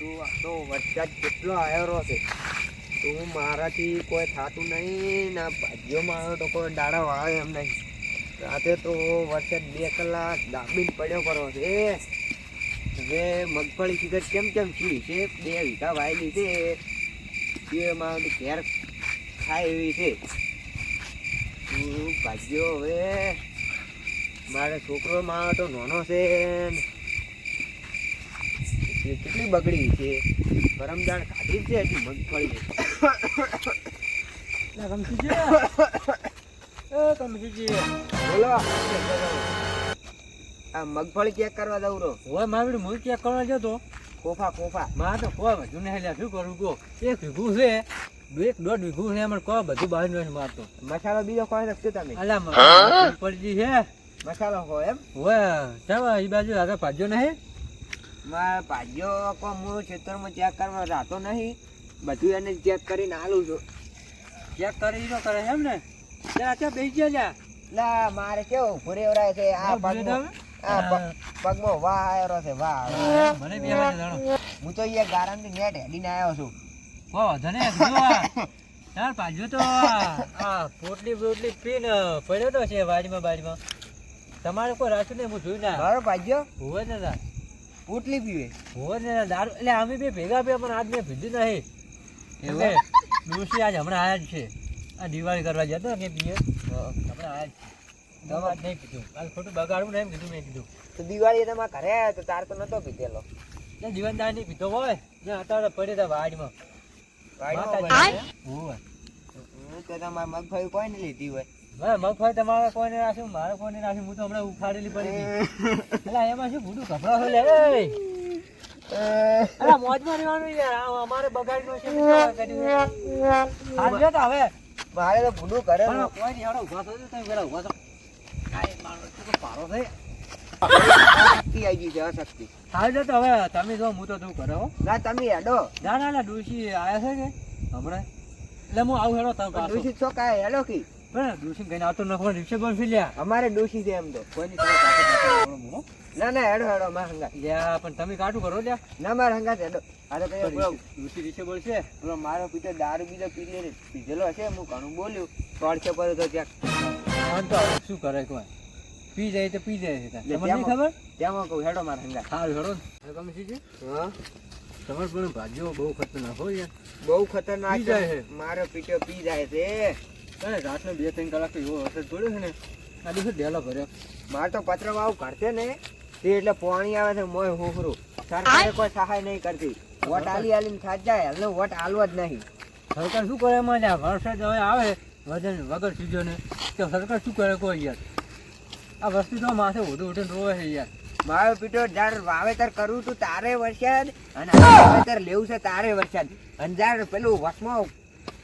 તો વરસાદ કેટલો આવ્યો છે તો મારાથી કોઈ થતું નહીં ના ભાજીઓમાં આવ્યો તો કોઈ દાડા વાળે એમ નહીં. રાતે તો વરસાદ 2 કલાક દાબીને પડ્યો કરો છે. હવે મગફળી ફિગર કેમ ચીડી છે 2 વીઘા વાયેલી છે એમાં ઘેર ખાય એવી છે. ભાજીઓ હવે મારે છોકરો માં તો નાનો છે કેટલી બગડી છે ગરમદાર ખાધી છે હજી મગફળી. બોલો આ મગફળી ચેક કરવા દઉં રો હવે મારી હું ચેક કરવા જતો ખોફા મારે તો કોઈ બધું નહીં લ્યા શું કરું કહો 1 વીઘું છે 1.5 વીઘું છે એમાં કોઈ બધું બહાર નથી મારતો. મસાલો બીજો કોઈ રાખજો તમે અલા પડી છે મસાલો હોય એમ હવે ચાલો એ બાજુ આગળ ભાજ્યો નહીં મારે ભાજીઓ કોઈ હું ખેતરમાં ચેક કરવા રાતો નહીં બધું એને ચેક કરીને આલું છું. ચેક કરી તો કરે એમ ને ત્યાં બેસી ગયા લા મારે કેવું ભૂરેવરાય છે આ પગમાં પગમાં વાહ આવ્યો છે વાહ. મને બી આવે જાણો હું તો અહીંયા ગારાની નેટ હેડીને આવ્યો છું. ઓ ધને ચાલ ભાજ્યો તો આ પોટલી પીને પડ્યો તો છે બાજમાં તમારે કોઈ રાખ્યું નહીં હું જોઈ ના મારો ભાજ્યો હોવે ને ના પોટલી પીવે હોવે ને દારૂ એટલે અમે બે ભેગા પણ આજ મેં પીધું નહીં એટલે ડોશી આજ હમણાં આયા જ છે આ દિવાળી કરવા જતો કે પીએ હમણાં આયા જ છે આજ નહીં પીધું આજ ખોટું બગાડવું નહીં કીધું મેં કીધું તો દિવાળી તમારા ઘરે આવ્યા તો તાર તો નતો પીધેલો એટલે જીવનદાર નહીં પીધો હોય ને અત્યારે પડે હતા વાડીમાં હોવે તો તમારે મગફળી કોઈ ને લીધી હોય હવે મગફળી તમારે કોઈને રાખ્યું મારે કોઈને રાખ્યું હું તો હમણાં ઉખાડેલી પડી હતી એટલે એમાં શું ભૂડું ગભરાશો લે અરે મોજમાં રહેવાનું યાર અમારે બગાડીનો છે હાલ તો હવે મારે તો ભૂડું કરે કોઈ નહીં હેડો ઉભા થજો તમે પેલા ઉભા થો પારો થઈ શક્તિ આવી ગઈ છે અશક્તિ. હાલ તો હવે તમે જો હું તો તું કરે હો ના તમે હેડો ના ડોશી આયા છે કે હમણાં એટલે હું આવું હેડો તમે ડોશી છો કાંઈ હેડો કી પણ ડોશી કઈ આવતો નખો રિક્ષા બંધ થઈ લ્યા અમારે ડોશી છે એમ તો કોઈની ના હેડો મારા હંગા લ્યા પણ તમે કાઢું કરો લ્યા ના મારા હંગા હેડો આ તો કઈ ડોશી રિક્ષા બોલશે પેલો મારો પીતો દારૂ બીજો પીધેલો હશે હું ઘણું બોલ્યું પડશે પડ્યો તો ત્યાં તો શું કરે કોઈ પી જાય તો પી જાય છે તમને નહીં ખબર ત્યાં કહું હેડો મારા હંગા સારું હેડો તમે શું છે હા તમારે પણ ભાજીઓ બહુ ખતરનાક હોય યાર બહુ ખતરનાક પી જાય છે મારો પીટો પી જાય છે રાતનો 2-3 કલાક એવો અસર પડ્યો છે ને આ દિવસે ડેલો ભર્યો મારે તો પત્ર વાવ કરશે ને તે એટલે પાણી આવે છે મોય હોખરું સરકારે કોઈ સહાય નહીં કરતી વોટ આલીને થાત જાય એટલે વોટ આલવો જ નહીં. સરકાર શું કરે એમાં વરસાદ હવે આવે વગર સિઝને તો સરકાર શું કરે કોઈ યાર આ વસ્તુ તો માથે ઉઠીને રોવે છે યાર. મારો પીટો જ્યારે વાવેતર કરવું તું તારે વરસાદ અને વાવેતર લેવું છે તારે વરસાદ અને જ્યારે પેલું વસમાં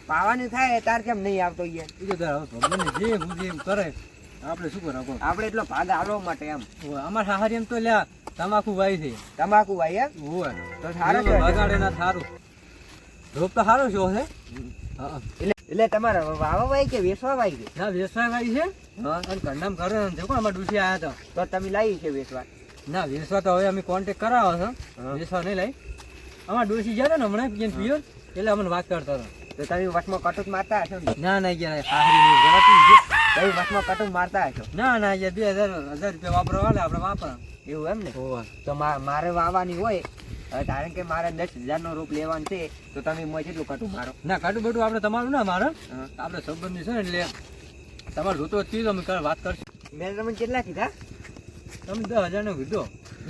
પાવાનું થાય તાર કેમ નહીં આવતો યાર. એ તો ભગવાન જે હું એમ કરે આપણે શું કરો આપણે એટલો ભાગ આવવા માટે એમ અમારા સાહારી એમ તો લ્યા તમાકુ વાય છે તમાકુ વાય એમ હોય તો સારું બગાડે ના સારું રોપ તો સારો છો છે એટલે તમારે વાવા વાય કે વેચવા વાય કે ના વેચવા વાય છે અને કંડામ કરે દેખો અમારા ડૂસી આવ્યા તો તમે લાવી છે વેચવા ના વેચવા તો હવે અમે કોન્ટેક્ટ કરાવો છો વેચવા નહીં લઈ અમારા ડોસી ગયા હતા ને હમણાં જેમ પીયો એટલે અમને વાત કરતા હતા તો તમે વચમાં કટુક મારતા હશો ને ના યાર સાહરી ગણાતી તમે વચમાં કટુક મારતા હશો ના યાર 2000 રૂપિયા વાપરવા વાલે આપણે વાપરા એવું એમ ને તો મારે વાવવાની હોય કારણ કે મારે 10,000 નો રોપ લેવાનું છે તો તમે મોય કેટલું કટું મારો ના કાટું બધું આપણે તમારું ના મારે આપણે સંબંધી છે ને એટલે તમારે જોતો જ અમે વાત કરશું મેં તમને કેટલા કીધા તમે 10,000 નો કીધો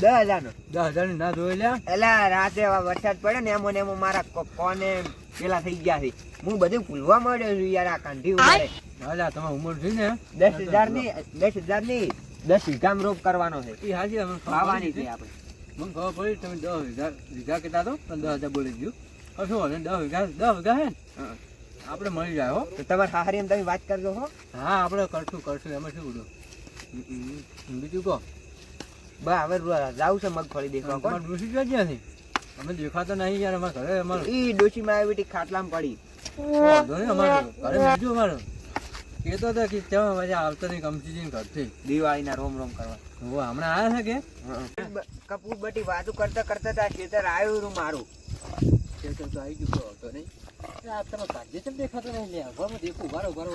10,000 નો 10,000 ની ના જોઈ લ્યા એલા રાતે વરસાદ પડે ને એમ મારા કોને પેલા થઈ ગયા છે હું બધું ભૂલવા માંડ્યો છું યાર આ કાંઠી ઉડાડે હાલા તમારી ઉંમર થઈ ને 10,000 ની 10 વીઘામાં રોપ કરવાનો છે એ હાજી અમે વાવવાની છે આપણે મને ખબર પડી તમે 10 વીઘા કહેતા તો પણ 10,000 બોલી ગયું કશું હવે 10 વીઘા હે આપણે મળી જાય હો તો તમારે હારી એમ તમે વાત કરજો હો હા આપણે કરશું એમાં શું બધું બીજું કહો બસ હવે જાવું છે મગફળી દેખવા કોણ ડોસી ક્યાં ગયા છે અમે દેખાતો નહીં યાર અમારા ઘરે અમારે ઈ ડોશીમાં આવી બેટી ખાટલામાં પડી અમારે ઘરે બીજું અમારે કહેતો હતો કે ત્યાં મજા આવતો નહીં કમસીજીને ઘરથી દિવાળીના રોમ કરવા હમણાં આવ્યા છે કે કપૂર બટી વાતું કરતા તા ખેતર આવ્યું મારું ખેતર તો આવી ગયું તો નહીં. આ તમે ભાગ્ય કેમ દેખાતો નહીં લે? ઘરમાં દેખું બારો મારો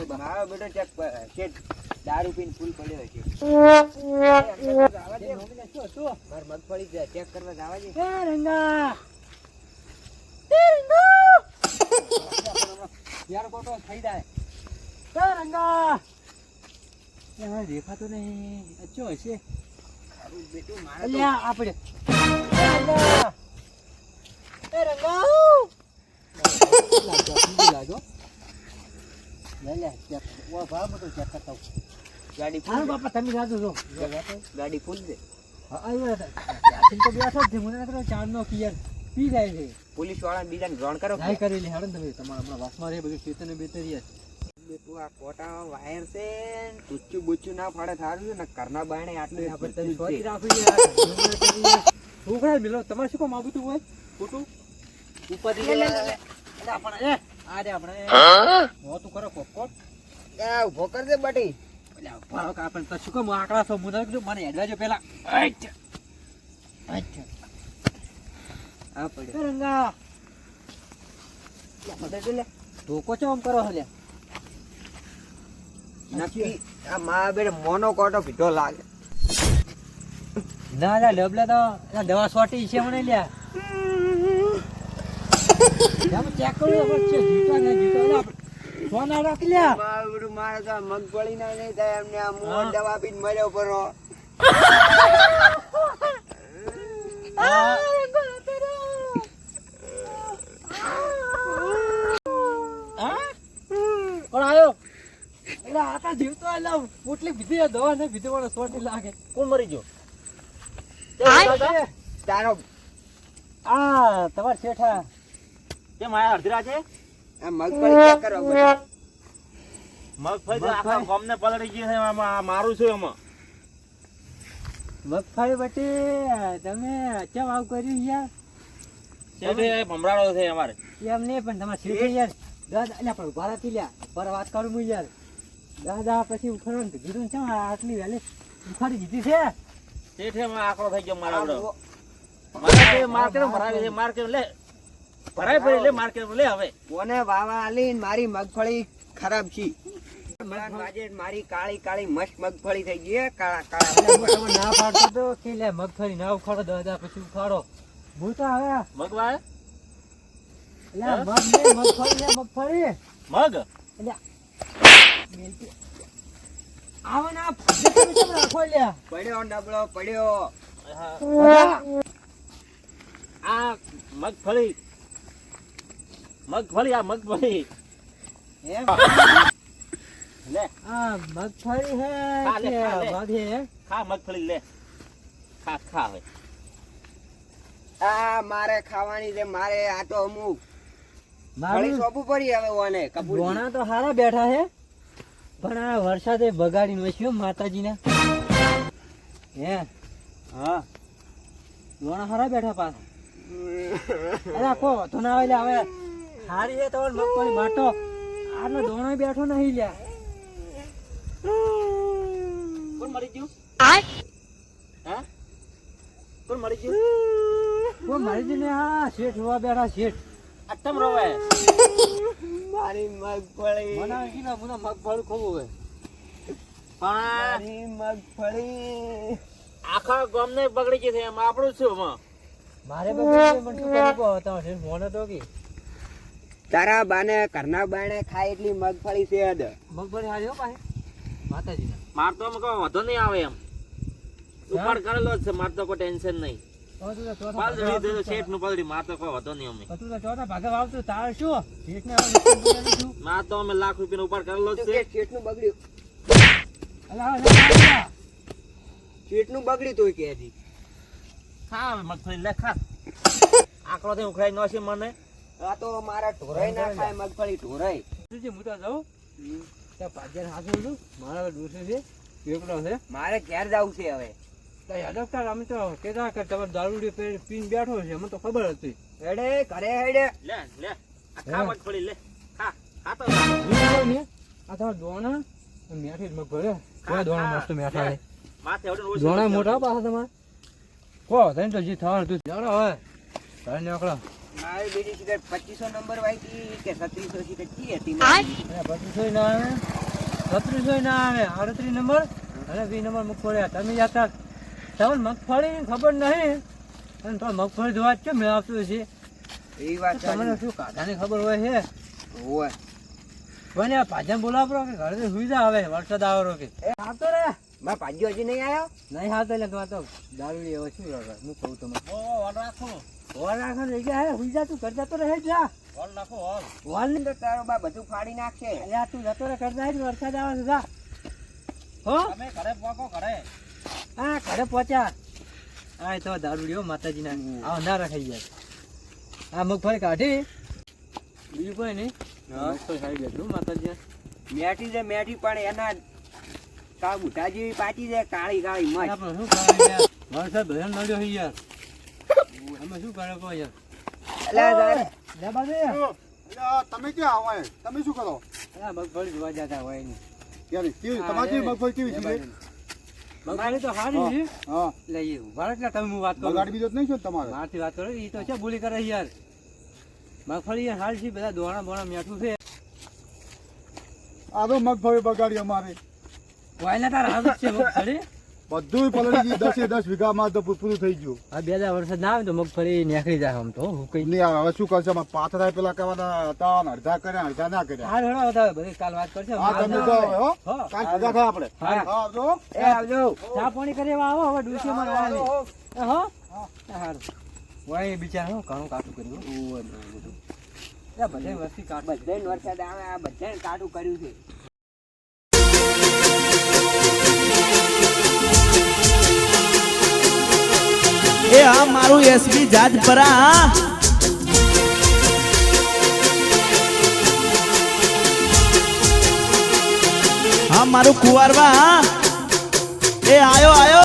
બેટો ચેક શેઠ દારૂ પીને ફૂલ પડ્યો છે. મારે મગફળી ચેક કરવા જવા દે. યાર કોટો થઈ જાય રંગા દેખાતો નહીં. અચ્છો હશે મારું બેટું મારે તો અલ્યા આપણે લાગો લે લે ચેક ઓ ભાવ મોટો ચેક કરતા હું. ગાડી હા ફૂલ બાપા તમે જાજો છો ગાડી ફૂલ દે. હા આવ્યો ત્યાંથી તો બેઠો જ છે. મને તો ચારનો પિયર પી જાય છે. પોલીસ વાળા બીજાને રોણ કરો. જાય કરી લે હેડો ને તમે તમારા હમણાં વાસમાં રહે બધું ચેતન બેતરી બેટું આ કોટા વાયર છે ને ટુચ્ચું બુચ્ચું ના ફાડે થારું છે ને ઘરના બાયણે આટલું આપણે બધું તમે છે. રાખી છોકરા મિલો તમારે શું કામ આવતું હોય ખોટું ઉપર આપણે આ રે આપણે મોતું કરો કોકોટ આ ઉભો કર દે બટી. આપણે તો શું કામ આકડા છો મને મને હેડવાજો પેલા આ પડ્યો રંગા લે. ધોકો ચો આમ કરો હલે નક્કી આ મારા બેટે મોનો કોટો પીધો લાગે. ના લે ડબલે તો દવા સોટી છે મને લ્યા ચેક કરું છે જીતો ને જીતો સોના રાખ લ્યા મારું બેટું મારે તો આ મગફળી ના નહીં થાય એમને આ હા. મોં દવા પીને મર્યો પરો. કોણ આવ્યો એટલે આટા જીવતો એટલે પોટલી ભીધી દવા ને ભીધી વાળો સોટી લાગે કોણ મરી ગયો તારો આ તમાર શેઠા કેમ આયા અડધરા છે? આ મગફળી ચેક કરવા બેટા. મગફળી તો આખા ગામને પલળી ગઈ છે. આમાં મારું છું એમાં. મગફળી બટી તમે કેમ આવું કર્યું યાર શેઠે ભમરાડો છે અમારે. એમ નહીં પણ તમારે શેઠે યાર દાદા અલ્યા પણ ઉભા રાખી લ્યા પર વાત કરું હું યાર દાદા પછી ઉખાડવાનું કીધું છે આટલી વહેલી ઉખાડી દીધી છે શેઠે માં આકડો થઈ ગયો મારા વડો. આ માર્કેટ ભરાવી છે. માર્કેટ લે ભરાય પડી લે માર્કેટ લે હવે. કોને વાવા આલી ને મારી મગફળી ખરાબ છે. આજે મારી કાળી કાળી મસ્ત મગફળી થઈ ગઈ હે, કાળા કાળા. તમે ના પાડતો તો કે લે મગફળી ના ઉખાડો દાદા પછી ઉખાડો હું તો હવે મગવાય એટલે મગ નહીં મગફળી લે મગફળી મગ એટલે આવે ના તમે કેમ રાખો લ્યા પડ્યો ડબલો પડ્યો. આ મગફળી મગફળી આ મગફળી એમ લે આ મગફળી હે ખા લે, કે ખા લે. મગ હે ખા મગફળી લે ખા ખા હવે. આ મારે ખાવાની છે. મારે આ તો અમુક ફળી મારું સોંપવું પડી હવે ઓને કપૂરજી. ગોણા તો હારા બેઠા હે પણ આ વરસાદે બગાડીને વસ્યું માતાજીને હે હા ગોણા હારા બેઠા પાછા અરે કો તો ના આવે લે હવે હારી હે તો મગફળી માટો આટલો દોણો બેઠો નહીં લ્યા કોણ મરી ગયું? હા કોણ મરી ગયું? કોઈ મારી જઈને હા શેઠ હોવા બેઠા શેઠ આ તમ રોવે મારી મગફળી મને કીધા મને મગફળી ખોવું હોય પણ મારી મગફળી આખા ગામને બગડી ગઈ છે. એમાં આપણું શું એમાં? મારે બગડી મને શું કરવું કહો તમે શેઠ મોને તો કે તારા બાને ઘરના બાણે ખાય એટલી મગફળી છે હદ. મગફળી હારી હો પાસે માતાજીને માર તો કોઈ વધો નહીં આવે એમ. ઉપાડ કરેલો જ છે. માર તો કોઈ ટેન્શન નહીં. પાલડી દે શેઠ નું પાલડી. માર તો કોઈ વધો નહીં અમે. તું તો ચોથા ભાગે વાવતું તાર શું શેઠને હવે નુકસાન બોલાવી છું માર તો અમે લાખ રૂપિયાનો ઉપાડ કરેલો જ તું છે. કે શેઠનું બગડ્યું. અલા હવે શેઠનું બગડ્યું તોય કે હજી. ખા હવે મગફળી લે ખા. આકડો થી ઉખડાઈ નો છે મને. આ તો મારા ઢોરાઈ ના ખાય મગફળી ઢોરાઈ. હું તો જાઉં ત્યાં પાજર હાથું છું મારા દોસ્ત છે એકલો છે મારે ઘેર જવું છે હવે. તો યાદવકાર અમે તો કેતા કે તમે દારૂડી પીને બેઠો છે મને તો ખબર હતી હેડે ઘરે હેડે. લે લે આ ખા મગફળી લે ખા ખા તો આ તમારા દોણા મેઠી જ મગફળી કેવા દોણા મસ્ત મેઠા છે માથે ઓડન ઓછું દોણા મોટા પાછા તમારે કહો તને તો જે થવાનું તું જાણો હવે ઘરે નીકળો મારી બીજી ટિકિટ 2500 નંબર વાળી હતી કે 3700 ટિકિટ કી હતી મારી? અરે 2500 ના આવે 3700 ના આવે 38 નંબર અને 20 નંબર મગફળી તમે જાતા તમને મગફળી ખબર નહીં અને તો મગફળી જોવા જ કેમ મેં આવતું છે એ વાત તમને શું કાઢાની ખબર હોય છે હોય કોને આ પાછા બોલાવો કે ઘરે સુવિધા આવે વરસાદ આવે કે એ આવતો રે મારા ભાગ્યો હજી નહીં આવ્યો નહીં આવતો એટલે તો દારૂ એવો શું લાગે હું કહું તમને હોલ રાખો હોલ રાખો રહી ગયા હે સુઈ જા તું કરતા તો રહે જા હોલ નાખો હોલ હોલ ને તો તારો બા બધું ફાડી નાખશે એટલે આ તું જતો રે કરતા હે વરસાદ આવે છે જા હો તમે ઘરે પહોંચો ઘરે હા ઘરે પહોંચ્યા હા તો દારૂ લ્યો માતાજીના આ અંધારા ખાઈ ગયા આ મગફળી કાઢી બીજું કોઈ નહીં મગફળી ખાઈ ગયા માતાજી મેઠી છે મેઠી પણ એના કા બુઢા જેવી પાછી છે કાળી કાળી મચ આપણે શું કરે યાર વરસાદ ભજન નડ્યો છે યાર અમે શું કરે કહો યાર અલ્યા લે બાજુ તમે ક્યાં આવો એમ? તમે શું કરો આ મગફળી જોવા જતા હોય નહીં ક્યારે કેવી તમારી જેવી મગફળી કેવી છે મગફળી તો સારી છે હા લઈએ ઉભા એટલે તમે હું વાત કરું બગાડ બીજો જ નહીં છો ને તમારે મારથી વાત કરો એ તો છે બોલી કરે યાર મગફળી યાર હાલ છે બધા દોણા બોણા મેઠું છે આ તો મગફળી બગાડી અમારે વાયના તાર હાલ જ છે મગફળી બધું પલળી ગયું 10 વીઘામાં તો પૂરું થઈ ગયું આ 2000 વરસાદ ના આવે તો મગફળી નીકળી જાય આમ તો હું કઈ નહીં આવે હવે શું કરશે અમારે પાથરા પેલા કહેવાના હતા ને અડધા કર્યા અડધા ના કર્યા હાલ હેડો બધા બધી કાલ વાત કરશે હા તમે તો હવે હો હો. કાલ ભેગા થાય આપણે હા. હા આવજો એ આવજો ચા પાણી કરી આવો હવે ડૂસી માં આવવાની હો હારું વાય બિચાર હો ઘણું કાઠું કર્યું એ બધે વસ્તી કાઠ બધાને વરસાદ આવે આ બધાને કાઢું કર્યું છે એ આ મારું એસબી જાજપરા હા મારું કુવારવા એ આયો આયો